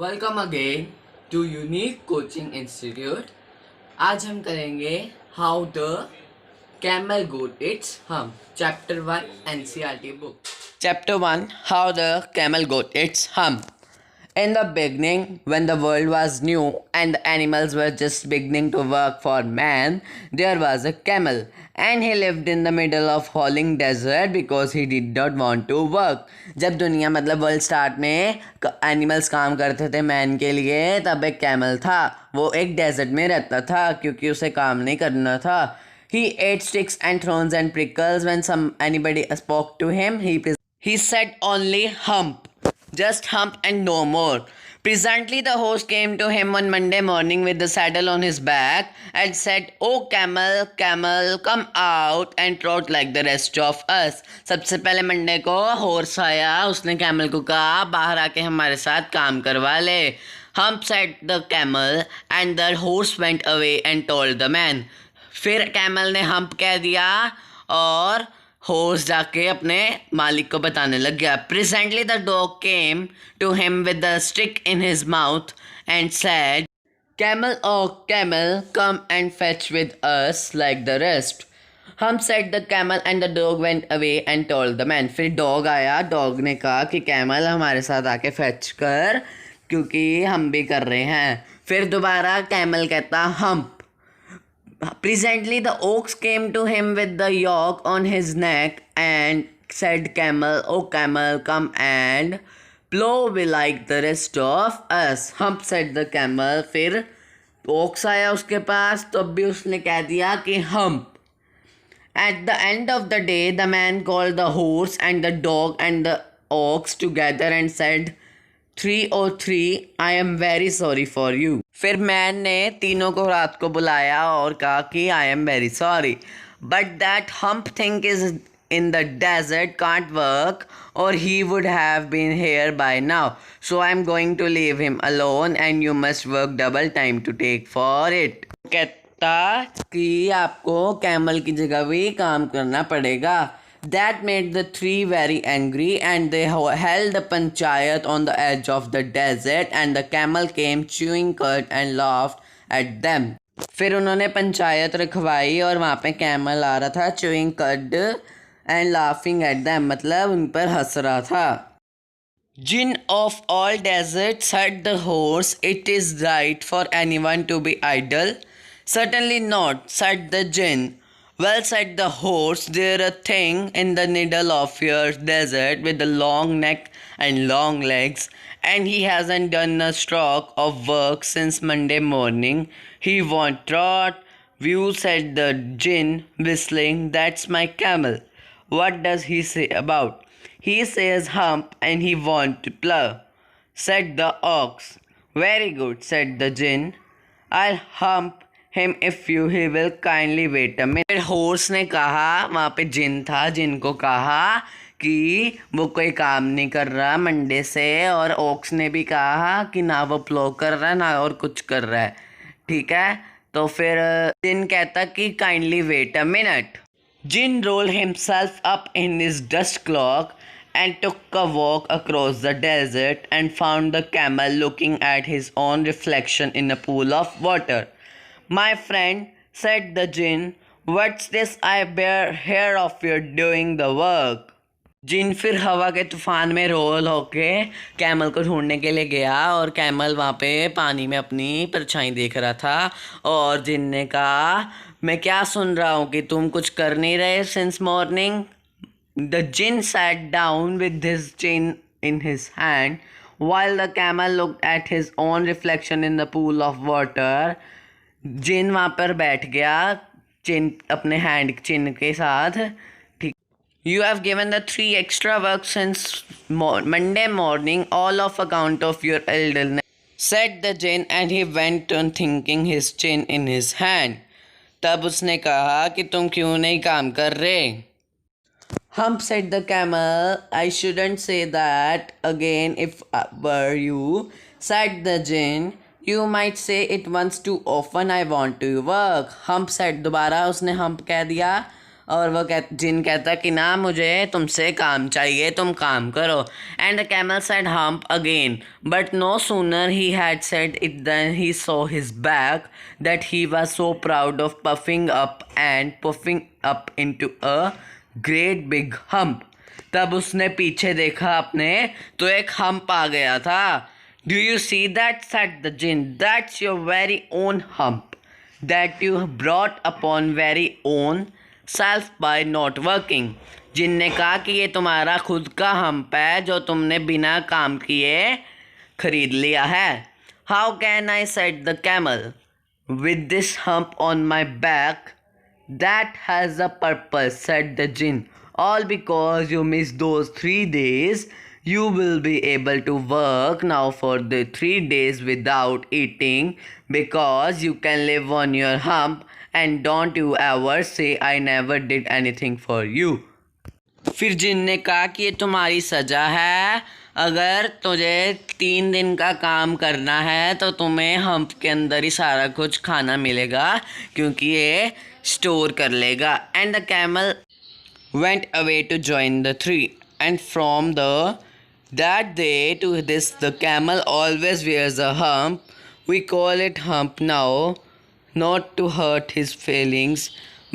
Welcome again to unique coaching institute. आज हम करेंगे how the camel got its hump chapter 1 NCERT book. Chapter 1 how the camel got its hump. In the beginning, when the world was new and the animals were just beginning to work for man, there was a camel, and he lived in the middle of howling desert because he did not want to work. जब दुनिया मतलब world start में animals काम करते थे man के लिए, तब एक कैमल था। वो एक डेजर्ट में रहता था क्योंकि उसे काम नहीं करना था। He ate sticks and thorns and prickles. When anybody spoke to him, he said only hump. Just hump and no more. Presently the horse came to him one Monday morning with the saddle on his back and said, "Oh camel, camel, come out and trot like the rest of us." सबसे पहले Monday को horse आया, उसने camel को कहा बाहर आके हमारे साथ काम करवा ले। Hump said the camel and the horse went away and told the man. फिर कैमल ने हम्प कह दिया और हॉर्स जाके अपने मालिक को बताने लग गया। Presently the dog came to him with the stick in his mouth and said, "camel o camel, come and fetch with us like the rest." Humph said the camel and the dog went away and told the man. फिर dog आया, dog ने कहा कि camel हमारे साथ आके fetch कर क्योंकि हम भी कर रहे हैं। फिर दोबारा कैमल कहता hump. Presently the ox came to him with the yoke on his neck and said, "Camel, oh camel, come and plow we like the rest of us." Hump said the camel. फिर ox आया उसके पास, तो अब भी उसने कह दिया कि hump. At the end of the day, the man called the horse and the dog and the ox together and said, 303, I am very sorry for you. फिर मैन ने तीनों को रात को बुलाया और कहा कि I am very sorry, but that hump think is in the desert can't work or he would have been here by now, so I am going to leave him alone and you must work double time to take for it. कहता कि आपको camel की जगह भी काम करना पड़ेगा। That made the three very angry and they held a panchayat on the edge of the desert and the camel came chewing cud and laughed at them. फिर उन्होंने पंचायत रखवाई और वहाँ पे कैमल आ रहा था chewing cud and laughing at them, मतलब उन पर हंस रहा था। Jinn of all deserts, said the horse, "It is right for anyone to be idle." "Certainly not," said the Jinn. "Well," said the horse, "there a thing in the middle of your desert with a long neck and long legs, and he hasn't done a stroke of work since Monday morning. He won't trot." "Whew," said the Jinn, whistling, "that's my camel." "What does he say about?" "He says hump and he won't plow," said the ox. "Very good," said the Jinn. "I'll hump him if he will kindly wait a minute." फिर horse ने कहा, वहाँ पे जिन था, जिन को कहा कि वो कोई काम नहीं कर रहा मंडे से, और ओक्स ने भी कहा कि ना वो प्लो कर रहा है ना और कुछ कर रहा है, ठीक है। तो फिर जिन कहता कि kindly wait a minute. Djinn rolled himself up in his dust cloak and took a walk across the desert and found the camel looking at his own reflection in a pool of water. "My friend," said the Jinn, "what's this I hear of your doing the work?" जिन फिर हवा के तूफान में role होके camel को ढूंढने के लिए गया और कैमल वहाँ पे पानी में अपनी परछाई देख रहा था, और जिन ने कहा, "मैं क्या सुन रहा हूँ कि तुम कुछ कर नहीं रहे since morning." The Jinn sat down with his chin in his hand while the camel looked at his own reflection in the pool of water. जिन वहाँ पर बैठ गया चिन अपने हैंड चिन के साथ, ठीक। "You have given the 3 extra work since Monday morning, all of account of your idleness," said the Jinn, and he went on thinking his chin in his hand. तब उसने कहा कि तुम क्यों नहीं काम कर रहे। "Hump," said the camel, "I shouldn't say that again if I were you," said the Jinn. "You might say it once too often, I want to work." "Hump," said दोबारा उसने hump कह दिया और वो जिन कहता कि ना मुझे तुमसे काम चाहिए, तुम काम करो. And the camel said humph again, but no sooner he had said it then he saw his back that he was so proud of puffing up into a great big hump. तब उसने पीछे देखा अपने तो एक hump आ गया था. Do you see that, said the djinn, that's your very own hump that you brought upon very own self by not working. जिन ने कहा कि ये तुम्हारा खुद का हम्प है जो तुमने बिना काम किए खरीद लिया है. How can I, said the camel, with this hump on my back that has a purpose, said the djinn, all because you missed those 3 days. You will be able to work now for the 3 days without eating because you can live on your hump, and don't you ever say I never did anything for you. फिर जिन ने कहा कि ये तुम्हारी सज़ा है, अगर तुझे 3 दिन का काम करना है तो तुम्हें हम्प के अंदर ही सारा कुछ खाना मिलेगा क्योंकि ये स्टोर कर लेगा. And the camel went away to join the 3, and from that day to this the camel always wears a hump. We call it hump now, not to hurt his feelings,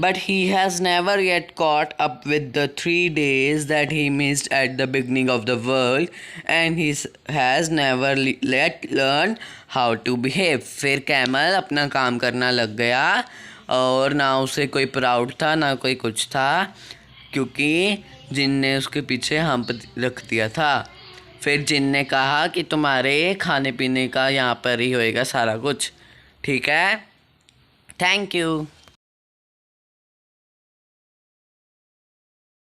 but he has never yet caught up with the 3 days that he missed at the beginning of the world, and he has never yet learned how to behave. फिर camel अपना काम करना लग गया और ना उसे कोई प्राउड था ना कोई कुछ था क्योंकि जिन ने उसके पीछे हम्प रख दिया था. फिर जिन ने कहा कि तुम्हारे खाने पीने का यहाँ पर ही होएगा सारा कुछ, ठीक है. Thank you.